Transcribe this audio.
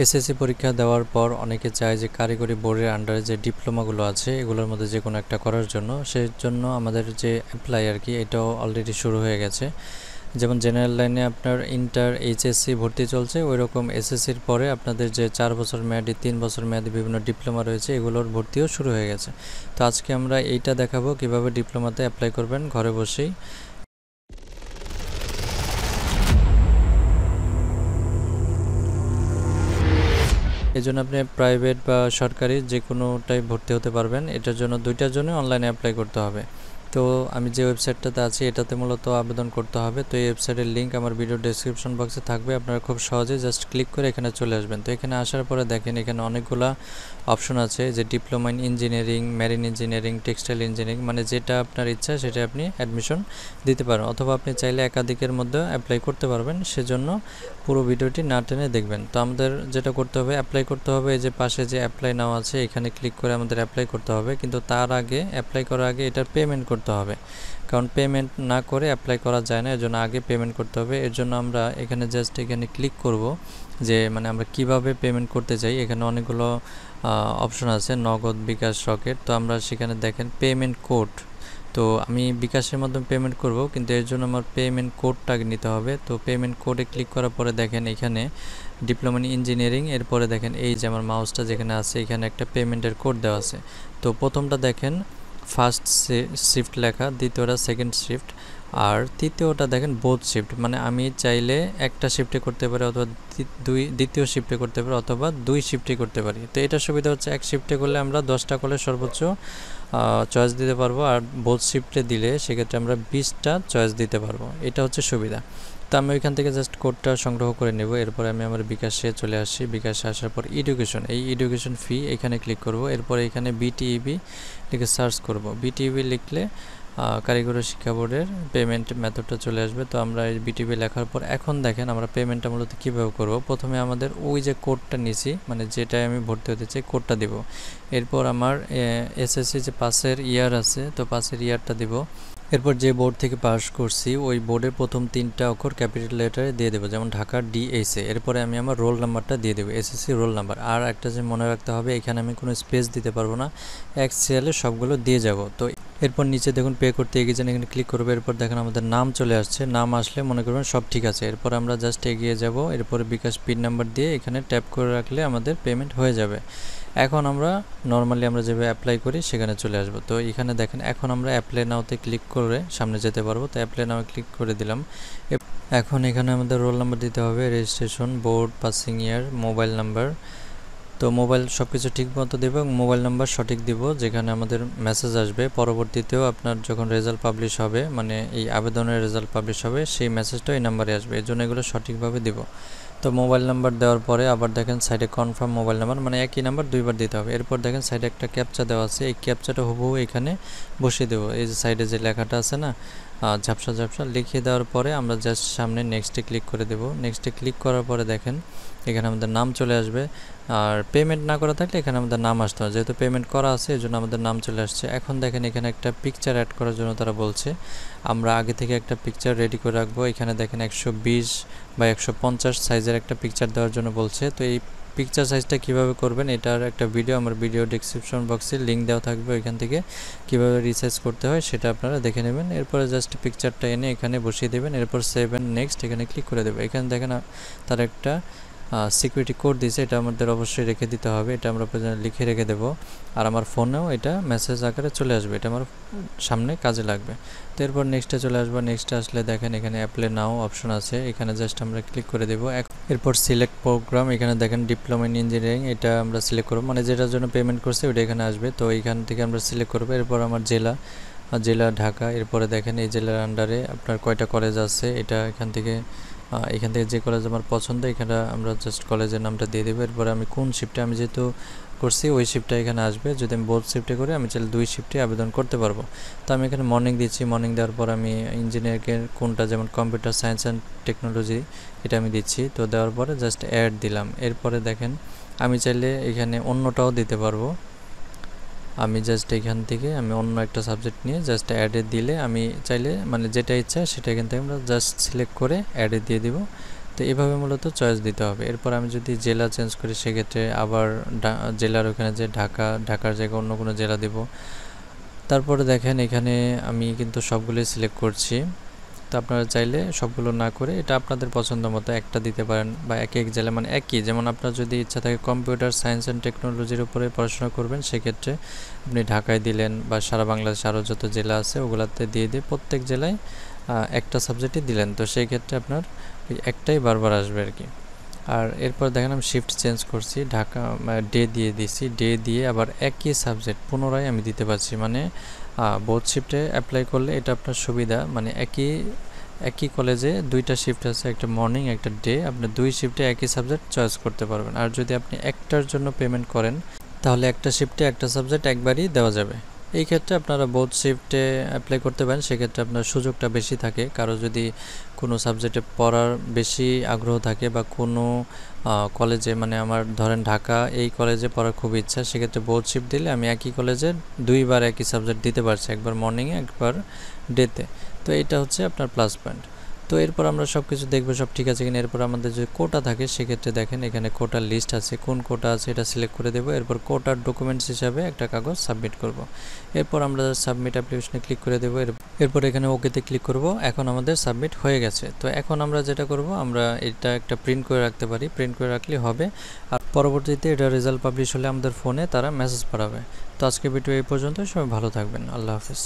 SSC পরীক্ষা দেওয়ার পর অনেকে চায় যে কারিগরি বোর্ডের আন্ডারে যে ডিপ্লোমাগুলো আছে এগুলোর মধ্যে যে কোনো একটা করার জন্য, সেই জন্য আমাদের যে অ্যাপ্লাই আর কি এটাও অলরেডি শুরু হয়ে গেছে। যেমন জেনারেল লাইনে আপনার ইন্টার এইচএসসি ভর্তি চলছে, ওই রকম এসএসসির পরে আপনাদের যে 4 বছর মেয়াদি 3 বছর মেয়াদি বিভিন্ন ডিপ্লোমা রয়েছে এগুলোর ভর্তিও শুরু হয়ে গেছে। তো আজকে আমরা এইটা দেখাবো কিভাবে ডিপ্লোমাতে অ্যাপ্লাই করবেন ঘরে বসেই। এই জন্য আপনি প্রাইভেট বা সরকারি যে কোনোটাই ভর্তি হতে পারবেন। এটার জন্য দুইটার জন্য অনলাইনে অ্যাপ্লাই করতে হবে। তো আমি যে ওয়েবসাইটটাতে আছি এটাতে মূলত আবেদন করতে হবে। তো এই ওয়েবসাইটের লিঙ্ক আমার ভিডিও ডেসক্রিপশন বক্সে থাকবে, আপনারা খুব সহজে জাস্ট ক্লিক করে এখানে চলে আসবেন। তো এখানে আসার পরে দেখেন এখানে অনেকগুলা অপশন আছে, যে diploma in engineering, marine engineering, textile engineering, মানে যেটা আপনার ইচ্ছা সেটা আপনি অ্যাডমিশন দিতে পারেন, অথবা আপনি চাইলে একাধিকের মধ্যে অ্যাপ্লাই করতে পারবেন। সেজন্য পুরো ভিডিওটি না টেনে দেখবেন। তো আমাদের যেটা করতে হবে, অ্যাপ্লাই করতে হবে। এই যে পাশে যে অ্যাপ্লাই নাও আছে এখানে ক্লিক করে আমাদের অ্যাপ্লাই করতে হবে, কিন্তু তার আগে অ্যাপ্লাই করার আগে এটার পেমেন্ট করতে হবে, কারণ পেমেন্ট না করে অ্যাপ্লাই করা যায় না। এর জন্য আগে পেমেন্ট করতে হবে। এর জন্য আমরা এখানে জাস্ট এখানে ক্লিক করব, যে মানে আমরা কিভাবে পেমেন্ট করতে চাই। এখানে অনেকগুলো অপশন আছে, নগদ, বিকাশ, রকেট। তো আমরা সেখানে দেখেন পেমেন্ট কোড। তো আমি বিকাশের মাধ্যমে পেমেন্ট করব, কিন্তু এর জন্য আমার পেমেন্ট কোডটা নিতে হবে। তো পেমেন্ট কোডে ক্লিক করার পরে দেখেন এখানে ডিপ্লোমা ইন ইঞ্জিনিয়ারিং, এরপরে দেখেন এই যে আমার মাউসটা যেখানে আছে এখানে একটা পেমেন্টের কোড দেওয়া আছে। তো প্রথমটা দেখেন ফার্স্ট শিফট লেখা, দ্বিতীয়টা সেকেন্ড শিফট, আর তৃতীয়টা দেখেন বোথ শিফট, মানে আমি চাইলে একটা শিফটে করতে পারি, অথবা দ্বিতীয় শিফটে করতে পারি, অথবা 2 শিফটে করতে পারি। তো এটা সুবিধা হচ্ছে এক শিফটে করলে আমরা 10টা করলে সর্বোচ্চ চয়েস দিতে পারবো, আর বোথ শিফটে দিলে সেক্ষেত্রে আমরা 20টা চয়েস দিতে পারবো। এটা হচ্ছে সুবিধা। তো আমি ওইখান থেকে জাস্ট কোডটা সংগ্রহ করে নেব। এরপরে আমি আমার বিকাশে চলে আসি। বিকাশে আসার পর এডুকেশন, এই এডুকেশন ফি এখানে ক্লিক করব। এরপরে এখানে বিটিইবি লিখে সার্চ করব। বিটিইবি লিখলে কারিগরি শিক্ষা বোর্ডের পেমেন্ট মেথডটা চলে আসবে। তো আমরা এই বিটিবি লেখার পর এখন দেখেন আমরা পেমেন্টটা মূলত কীভাবে করব। প্রথমে আমাদের ওই যে কোডটা নিছি, মানে যেটায় আমি ভর্তি হতে চাই কোডটা দিব। এরপর আমার এসএসসি যে পাসের ইয়ার আছে, তো পাসের ইয়ারটা দিব। এরপর যে বোর্ড থেকে পাস করছি ওই বোর্ডের প্রথম 3টা অক্ষর ক্যাপিটাল লেটারে দিয়ে দেবো, যেমন ঢাকা ডিএসএ। এরপরে আমি আমার রোল নাম্বারটা দিয়ে দেবো, এসএসসি রোল নাম্বার। আর একটা যে মনে রাখতে হবে, এখানে আমি কোনো স্পেস দিতে পারবো না, এক সিরিয়ালে সবগুলো দিয়ে যাব। তো এরপর নিচে দেখুন পে করতে এগিয়ে যান, এখানে ক্লিক করবো। এরপর দেখেন আমাদের নাম চলে আসছে, নাম আসলে মনে করবেন সব ঠিক আছে। এরপর আমরা জাস্ট এগিয়ে যাব। এরপরে বিকাশ পিন নাম্বার দিয়ে এখানে ট্যাপ করে রাখলে আমাদের পেমেন্ট হয়ে যাবে। এখন আমরা নর্মালি আমরা যেভাবে অ্যাপ্লাই করি সেখানে চলে আসবো। তো এখানে দেখেন এখন আমরা অ্যাপ্লাই নাওতে ক্লিক করে সামনে যেতে পারবো। তো অ্যাপ্লাই নাও ক্লিক করে দিলাম। এখন এখানে আমাদের রোল নাম্বার দিতে হবে, রেজিস্ট্রেশন, বোর্ড, পাসিং ইয়ার, মোবাইল নাম্বার। তো মোবাইল সব কিছু ঠিক মতো দেবো এবং মোবাইল নাম্বার সঠিক দিব, যেখানে আমাদের মেসেজ আসবে। পরবর্তীতেও আপনার যখন রেজাল্ট পাবলিশ হবে, মানে এই আবেদনের রেজাল্ট পাবলিশ হবে, সেই মেসেজটা এই নাম্বারে আসবে। এর জন্য এগুলো সঠিকভাবে দিব। তো মোবাইল নাম্বার দেওয়ার পরে আবার দেখেন সাইডে কনফার্ম মোবাইল নাম্বার, মানে একই নাম্বার 2বার দিতে হবে। এরপর দেখেন সাইডে একটা ক্যাপচা দেওয়া আছে, এই ক্যাপচাটা হুবহু এখানে বসিয়ে দেবো। এই যে সাইডে যে লেখাটা আছে না, ঝাপসা ঝাপসা লিখিয়ে দেওয়ার পরে আমরা জাস্ট সামনে নেক্সটে ক্লিক করে দেব। নেক্সটে ক্লিক করার পরে দেখেন এখানে আমাদের নাম চলে আসবে। আর পেমেন্ট না করা থাকলে এখানে আমাদের নাম আসতে হবে, যেহেতু পেমেন্ট করা আছে এই জন্য আমাদের নাম চলে আসছে। এখন দেখেন এখানে একটা পিকচার অ্যাড করার জন্য তারা বলছে, আমরা আগে থেকে একটা পিকচার রেডি করে রাখবো। এখানে দেখেন 120 বা 150 সাইজের একটা পিকচার দেওয়ার জন্য বলছে। তো এই পিকচার সাইজটা কিভাবে করবেন এটার একটা ভিডিও আমার ভিডিও ডেসক্রিপশন বক্সে লিঙ্ক দেওয়া থাকবে, ওইখান থেকে কিভাবে রিসার্চ করতে হয় সেটা আপনারা দেখে নেবেন। এরপরে জাস্ট পিকচারটা এনে এখানে বসিয়ে দেবেন। এরপর সেভ এন্ড নেক্সট এখানে ক্লিক করে দেবেন। এখানে দেখেন তার একটা সিকিউরিটি কোড দিয়েছে, এটা আমাদের অবশ্যই রেখে দিতে হবে। এটা আমরা লিখে রেখে দেবো, আর আমার ফোনেও এটা মেসেজ আকারে চলে আসবে, এটা আমার সামনে কাজে লাগবে। তো এরপর নেক্সটে চলে আসবো। নেক্সটে আসলে দেখেন এখানে অ্যাপ্লাই নাও অপশন আছে, এখানে জাস্ট আমরা ক্লিক করে দেবো। এরপর সিলেক্ট প্রোগ্রাম, এখানে দেখেন ডিপ্লোমা ইন ইঞ্জিনিয়ারিং, এটা আমরা সিলেক্ট করবো, মানে যেটার জন্য পেমেন্ট করছে ওইটা এখানে আসবে। তো এইখান থেকে আমরা সিলেক্ট করবো। এরপর আমার জেলা ঢাকা। এরপরে দেখেন এই জেলার আন্ডারে আপনার কয়টা কলেজ আছে, এটা এখান থেকে যে কলেজ আমার পছন্দ এখানে আমরা জাস্ট কলেজের নামটা দিয়ে দেবো। এরপরে আমি কোন শিফটে, আমি যেহেতু করছি ওই শিফটটা এখানে আসবে। যদি আমি বোথ শিফটে করি আমি চাইলে 2 শিফটে আবেদন করতে পারবো। তো আমি এখানে মর্নিং দিচ্ছি। মর্নিং দেওয়ার পর আমি ইঞ্জিনিয়ারিংয়ের কোনটা, যেমন কম্পিউটার সায়েন্স অ্যান্ড টেকনোলজি, এটা আমি দিচ্ছি। তো দেওয়ার পরে জাস্ট অ্যাড দিলাম। এরপরে দেখেন আমি চাইলে এখানে অন্যটাও দিতে পারবো। আমি জাস্ট এখান থেকে আমি অন্য একটা সাবজেক্ট নিয়ে জাস্ট অ্যাডে দিলে আমি চাইলে মানে যেটা ইচ্ছা সেটা এখান থেকে আমরা জাস্ট সিলেক্ট করে অ্যাডে দিয়ে দিব। তো এভাবে মূলত চয়েস দিতে হবে। এরপর আমি যদি জেলা চেঞ্জ করি সেক্ষেত্রে আবার জেলার ওখানে যে ঢাকার জায়গায় অন্য কোনো জেলা দিব। তারপরে দেখেন এখানে আমি কিন্তু সবগুলোই সিলেক্ট করছি। তো আপনারা চাইলে সবগুলো না করে এটা আপনাদের পছন্দ মতো একটা দিতে পারেন, বা এক জেলা মানে একই। যেমন আপনার যদি ইচ্ছা থাকে কম্পিউটার সায়েন্স অ্যান্ড টেকনোলজির উপরে পড়াশোনা করবেন, সেক্ষেত্রে আপনি ঢাকায় দিলেন, বা সারা বাংলাদেশে আরও যত জেলা আছে ওগুলাতে দিয়ে প্রত্যেক জেলায় একটা সাবজেক্টই দিলেন। তো সেই ক্ষেত্রে আপনার একটাই বারবার আসবে আর কি। আর এরপর দেখেন আমি শিফট চেঞ্জ করছি, ঢাকা ডে দিয়ে দিছি, ডে দিয়ে আবার একই সাবজেক্ট পুনরায় আমি দিতে পারছি। মানে বোথ শিফটে অ্যাপ্লাই করলে এটা আপনার সুবিধা, মানে একই কলেজে দুইটা শিফট আছে, একটা মর্নিং একটা ডে, আপনি দুই শিফটে একই সাবজেক্ট চয়েস করতে পারবেন। আর যদি আপনি একটার জন্য পেমেন্ট করেন তাহলে একটা শিফটে একটা সাবজেক্ট একবারই দেওয়া যাবে। এই ক্ষেত্রে আপনারা বোথ শিফটে অ্যাপ্লাই করতে পারেন, সেক্ষেত্রে আপনার সুযোগটা বেশি থাকে। কারো যদি কোনো সাবজেক্টে পড়ার বেশি আগ্রহ থাকে, বা কোনো কলেজে, মানে আমার ধরেন ঢাকা এই কলেজে পড়ার খুব ইচ্ছা, সেক্ষেত্রে বোথ শিফট দিলে আমি একই কলেজে দুইবার একই সাবজেক্ট দিতে পারছি, একবার মর্নিংয়ে একবার ডেতে। তো এটা হচ্ছে আপনার প্লাস পয়েন্ট। তো এরপর আমরা সব কিছু দেখবো সব ঠিক আছে কিনা। এরপর আমাদের যদি কোটা থাকে সেক্ষেত্রে দেখেন এখানে কোটার লিস্ট আছে, কোন কোটা আছে এটা সিলেক্ট করে দেবো। এরপর কোটার ডকুমেন্টস হিসাবে একটা কাগজ সাবমিট করব। এরপর আমরা সাবমিট অ্যাপ্লিকেশনে ক্লিক করে দেবো। এরপর এখানে ওকেতে ক্লিক করব। এখন আমাদের সাবমিট হয়ে গেছে। তো এখন আমরা যেটা করব, আমরা এটা একটা প্রিন্ট করে রাখতে পারি, প্রিন্ট করে রাখলে হবে। আর পরবর্তীতে এটা রেজাল্ট পাবলিশ হলে আমাদের ফোনে তারা মেসেজ পাঠাবে। তো আজকে ভিডিও এই পর্যন্ত, সবাই ভালো থাকবেন, আল্লাহ হাফেজ।